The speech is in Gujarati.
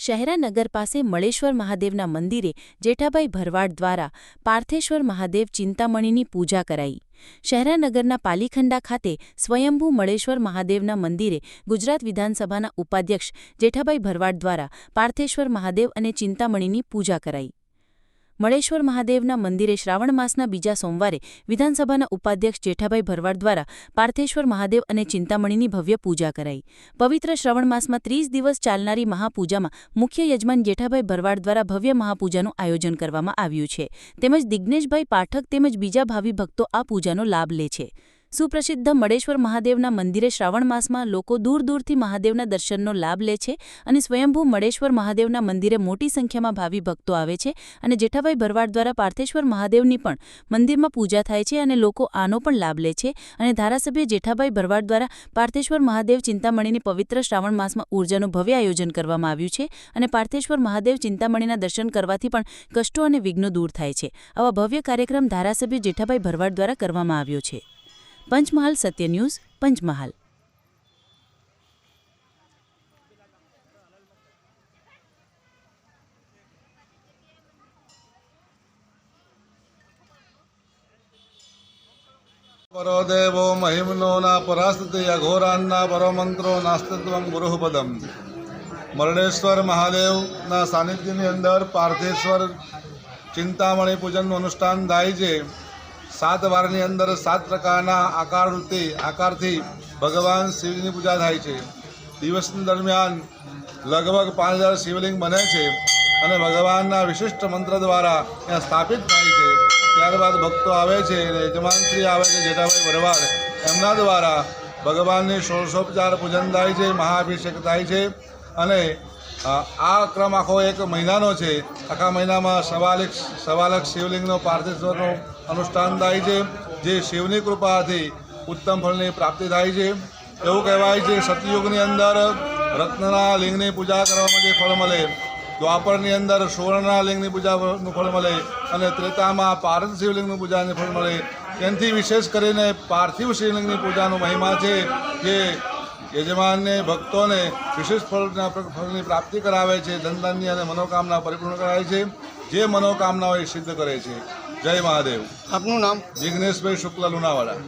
શહેરાનગર પાસે મળેશ્વર મહાદેવના મંદિરે જેઠાભાઈ ભરવાડ દ્વારા પાર્થેશ્વર મહાદેવ ચિંતામણીની પૂજા કરાઈ। શહેરાનગરના પાલીખંડા ખાતે સ્વયંભૂ મળેશ્વર મહાદેવના મંદિરે ગુજરાત વિધાનસભાના ઉપાધ્યક્ષ જેઠાભાઈ ભરવાડ દ્વારા પાર્થેશ્વર મહાદેવ અને ચિંતામણીની પૂજા કરાઈ। મળેશ્વર મહાદેવના મંદિરે શ્રાવણ માસના બીજા સોમવારે વિધાનસભાના ઉપાધ્યક્ષ જેઠાભાઈ ભરવાડ દ્વારા પાર્થેશ્વર મહાદેવ અને ચિંતામણીની ભવ્ય પૂજા કરાઈ। પવિત્ર શ્રાવણ માસમાં 30 દિવસ ચાલનારી મહાપૂજામાં મુખ્ય યજમાન જેઠાભાઈ ભરવાડ દ્વારા ભવ્ય મહાપૂજાનું આયોજન કરવામાં આવ્યું છે, તેમજ દિગ્નેશભાઈ પાઠક તેમજ બીજા ભાવિ ભક્તો આ પૂજાનો લાભ લે છે। સુપ્રસિદ્ધ મળેશ્વર મહાદેવના મંદિરે શ્રાવણ માસમાં લોકો દૂર દૂરથી મહાદેવના દર્શનનો લાભ લે છે અને સ્વયંભૂ મળેશ્વર મહાદેવના મંદિરે મોટી સંખ્યામાં ભાવિ ભક્તો આવે છે અને જેઠાભાઈ ભરવાડ દ્વારા પાર્થેશ્વર મહાદેવની પણ મંદિરમાં પૂજા થાય છે અને લોકો આનો પણ લાભ લે છે અને ધારાસભ્ય જેઠાભાઈ ભરવાડ દ્વારા પાર્થેશ્વર મહાદેવ ચિંતામણીની પવિત્ર શ્રાવણ માસમાં ઉર્જાનું ભવ્ય આયોજન કરવામાં આવ્યું છે અને પાર્થેશ્વર મહાદેવ ચિંતામણીના દર્શન કરવાથી પણ કષ્ટો અને વિઘ્નો દૂર થાય છે। આવા ભવ્ય કાર્યક્રમ ધારાસભ્ય જેઠાભાઈ ભરવાડ દ્વારા કરવામાં આવ્યો છે। પંચમહાલ સત્ય ન્યૂઝ પંચમહાલ। પરોદેવો મહિમનો ના પરાસ્તુતિ અઘોરાન્ના પરમંત્રો નાસ્તિત્વમ ગુરુપદમ। મરણેશ્વર મહાદેવના સાનિધ્યની અંદર પાર્થેશ્વર ચિંતામણી પૂજનનું અનુષ્ઠાન થાય છે। 7 વારની અંદર 7 પ્રકારના આકારથી ભગવાન શિવની પૂજા થાય છે। દિવસ દરમિયાન લગભગ 5000 શિવલિંગ બને છે અને ભગવાનના વિશિષ્ટ મંત્ર દ્વારા ત્યાં સ્થાપિત થાય છે। ત્યારબાદ ભક્તો આવે છે અને યજમાનશ્રી આવે છે જેઠાભાઈ ભરવાડ, એમના દ્વારા ભગવાનની ષોડશોપચાર પૂજન થાય છે, મહાઅભિષેક થાય છે અને આ ક્રમ આખો 1 મહિનાનો છે। આખા મહિનામાં સવા લાખ શિવલિંગનો પાર્થેશ્વરનું અનુષ્ઠાન થાય છે, જે શિવની કૃપાથી ઉત્તમ ફળની પ્રાપ્તિ થાય છે। એવું કહેવાય છે સતયુગની અંદર રત્નના લિંગની પૂજા કરવામાં જે ફળ મળે, દ્વાપરની અંદર સુવર્ણના લિંગની પૂજાનું ફળ મળે અને ત્રેતામાં પાર્થ શિવલિંગની પૂજાનું ફળ મળે। તેનાથી વિશેષ કરીને પાર્થિવ શિવલિંગની પૂજાનો મહિમા છે, જે યજમાનને ભક્તોને વિશેષ ફળની પ્રાપ્તિ કરાવે છે, ધનધાન્ય અને મનોકામના પરિપૂર્ણ કરાવે છે, જે મનોકામનાઓ એ સિદ્ધ કરે છે। જય મહાદેવ। આપનું નામ? જિગ્નેશભાઈ શુક્લ લુણાવાડા।